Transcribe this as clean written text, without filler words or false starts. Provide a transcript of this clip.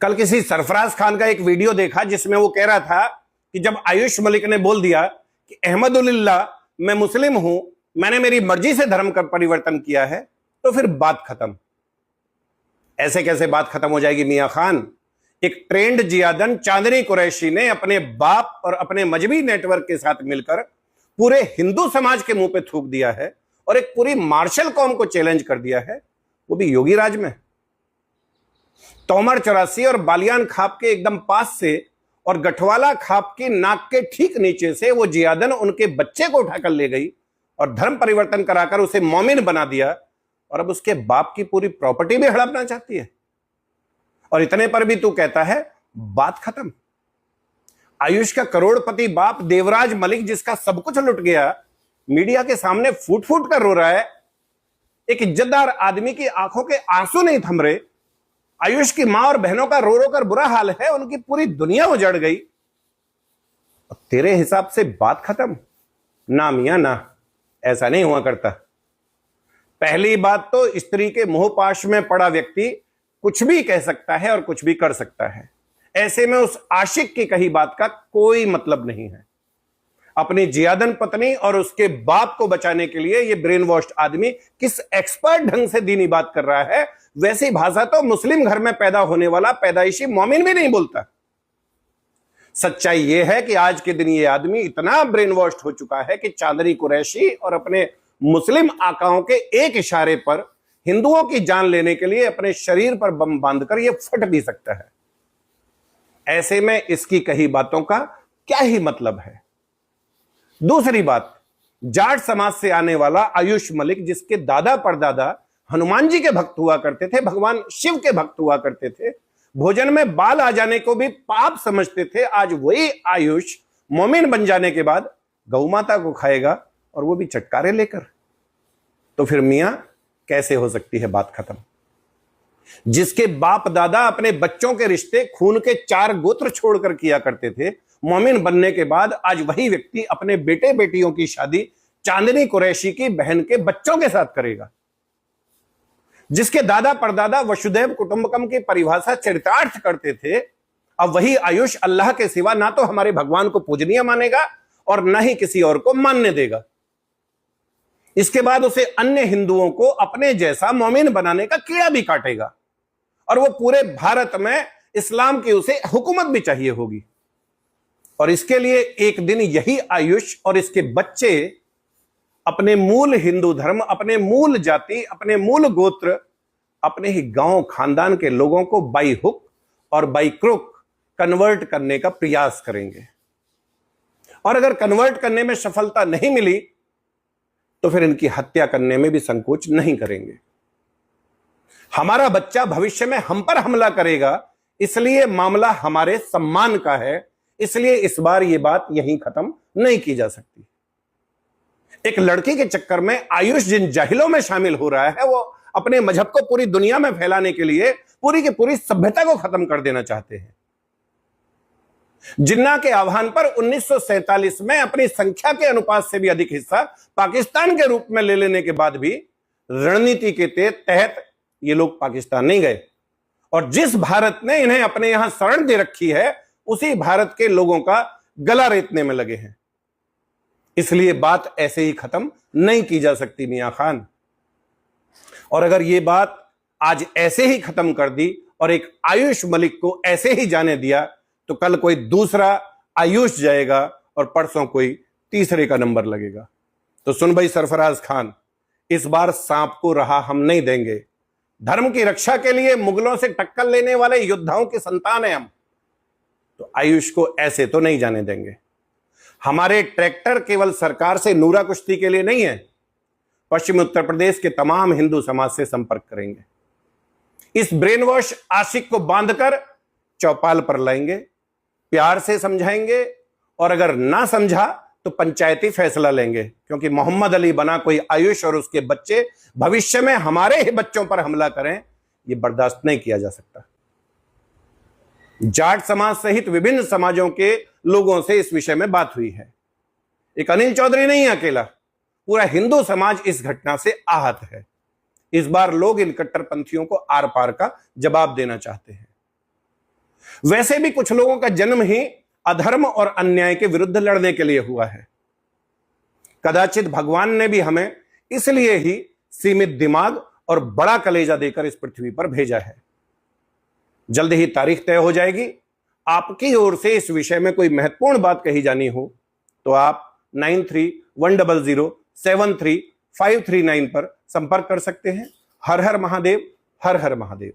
कल किसी सरफराज खान का एक वीडियो देखा जिसमें वो कह रहा था कि जब आयुष मलिक ने बोल दिया कि अहमदुलिल्लाह मैं मुस्लिम हूं, मैंने मेरी मर्जी से धर्म का परिवर्तन किया है, तो फिर बात खत्म। ऐसे कैसे बात खत्म हो जाएगी मियां खान? एक ट्रेंड जियादन चांदनी कुरैशी ने अपने बाप और अपने मजहबी नेटवर्क के साथ मिलकर पूरे हिंदू समाज के मुंह पे थूक दिया है और एक पूरी मार्शल कौम को चैलेंज कर दिया है, वो भी योगी राज में। तोमर 84 और बालियान खाप के एकदम पास से और गठवाला खाप की नाक के ठीक नीचे से वो जियादन उनके बच्चे को उठाकर ले गई और धर्म परिवर्तन कराकर उसे मोमिन बना दिया और अब उसके बाप की पूरी प्रॉपर्टी भी हड़पना चाहती है। और इतने पर भी तू कहता है बात खत्म। आयुष का करोड़पति बाप देवराज मलिक, जिसका सब कुछ लुट गया, मीडिया के सामने फूट फूट कर रो रहा है। एक इज्जतदार आदमी की आंखों के आंसू नहीं थम रहे। आयुष की मां और बहनों का रो रो कर बुरा हाल है, उनकी पूरी दुनिया उजड़ गई। और तेरे हिसाब से बात खत्म? ना मियां ना, ऐसा नहीं हुआ करता। पहली बात तो स्त्री के मोहपाश में पड़ा व्यक्ति कुछ भी कह सकता है और कुछ भी कर सकता है। ऐसे में उस आशिक की कही बात का कोई मतलब नहीं है। अपनी जियादन पत्नी और उसके बाप को बचाने के लिए ये ब्रेन वॉश्ड आदमी किस एक्सपर्ट ढंग से दीनी बात कर रहा है, वैसी भाषा तो मुस्लिम घर में पैदा होने वाला पैदाइशी मोमिन भी नहीं बोलता। सच्चाई यह है कि आज के दिन ये आदमी इतना ब्रेन वॉश्ड हो चुका है कि चांदनी कुरैशी और अपने मुस्लिम आकाओं के एक इशारे पर हिंदुओं की जान लेने के लिए अपने शरीर पर बम बांधकर यह फट भी सकता है। ऐसे में इसकी कही बातों का क्या ही मतलब है। दूसरी बात, जाट समाज से आने वाला आयुष मलिक, जिसके दादा परदादा हनुमान जी के भक्त हुआ करते थे, भगवान शिव के भक्त हुआ करते थे, भोजन में बाल आ जाने को भी पाप समझते थे, आज वही आयुष मोमिन बन जाने के बाद गौ माता को खाएगा और वो भी चटकारे लेकर। तो फिर मियां कैसे हो सकती है बात खत्म? जिसके बाप दादा अपने बच्चों के रिश्ते खून के 4 गोत्र छोड़कर किया करते थे, मोमिन बनने के बाद आज वही व्यक्ति अपने बेटे बेटियों की शादी चांदनी कुरैशी की बहन के बच्चों के साथ करेगा। जिसके दादा परदादा वसुधैव कुटुंबकम की परिभाषा चरितार्थ करते थे, अब वही आयुष अल्लाह के सिवा ना तो हमारे भगवान को पूजनीय मानेगा और ना ही किसी और को मानने देगा। इसके बाद उसे अन्य हिंदुओं को अपने जैसा मोमिन बनाने का कीड़ा भी काटेगा और वो पूरे भारत में इस्लाम की उसे हुकूमत भी चाहिए होगी। और इसके लिए एक दिन यही आयुष और इसके बच्चे अपने मूल हिंदू धर्म, अपने मूल जाति, अपने मूल गोत्र, अपने ही गांव खानदान के लोगों को बाई हुक और बाई क्रुक कन्वर्ट करने का प्रयास करेंगे। और अगर कन्वर्ट करने में सफलता नहीं मिली तो फिर इनकी हत्या करने में भी संकोच नहीं करेंगे। हमारा बच्चा भविष्य में हम पर हमला करेगा, इसलिए मामला हमारे सम्मान का है, इसलिए इस बार यह बात यहीं खत्म नहीं की जा सकती। एक लड़की के चक्कर में आयुष जिन जाहिलों में शामिल हो रहा है, वो अपने मजहब को पूरी दुनिया में फैलाने के लिए पूरी की पूरी सभ्यता को खत्म कर देना चाहते हैं। जिन्ना के आह्वान पर 1947 में अपनी संख्या के अनुपात से भी अधिक हिस्सा पाकिस्तान के रूप में ले लेने के बाद भी रणनीति के तहत ये लोग पाकिस्तान नहीं गए और जिस भारत ने इन्हें अपने यहां शरण दे रखी है, उसी भारत के लोगों का गला रेतने में लगे हैं। इसलिए बात ऐसे ही खत्म नहीं की जा सकती मियां खान। और अगर ये बात आज ऐसे ही खत्म कर दी और एक आयुष मलिक को ऐसे ही जाने दिया, तो कल कोई दूसरा आयुष जाएगा और परसों कोई तीसरे का नंबर लगेगा। तो सुन भाई सरफराज खान, इस बार सांप को राह हम नहीं देंगे। धर्म की रक्षा के लिए मुगलों से टक्कर लेने वाले योद्धाओं की संतान है हम, तो आयुष को ऐसे तो नहीं जाने देंगे। हमारे ट्रैक्टर केवल सरकार से नूरा कुश्ती के लिए नहीं है, पश्चिमी उत्तर प्रदेश के तमाम हिंदू समाज से संपर्क करेंगे। इस ब्रेन वॉश आशिक को बांधकर चौपाल पर लाएंगे, प्यार से समझाएंगे और अगर ना समझा तो पंचायती फैसला लेंगे, क्योंकि मोहम्मद अली बना कोई आयुष और उसके बच्चे भविष्य में हमारे ही बच्चों पर हमला करें, यह बर्दाश्त नहीं किया जा सकता। जाट समाज सहित विभिन्न समाजों के लोगों से इस विषय में बात हुई है। एक अनिल चौधरी नहीं है अकेला, पूरा हिंदू समाज इस घटना से आहत है। इस बार लोग इन कट्टरपंथियों को आर पार का जवाब देना चाहते हैं। वैसे भी कुछ लोगों का जन्म ही अधर्म और अन्याय के विरुद्ध लड़ने के लिए हुआ है। कदाचित भगवान ने भी हमें इसलिए ही सीमित दिमाग और बड़ा कलेजा देकर इस पृथ्वी पर भेजा है। जल्द ही तारीख तय हो जाएगी। आपकी ओर से इस विषय में कोई महत्वपूर्ण बात कही जानी हो तो आप 9310073539 पर संपर्क कर सकते हैं। हर हर महादेव, हर हर महादेव।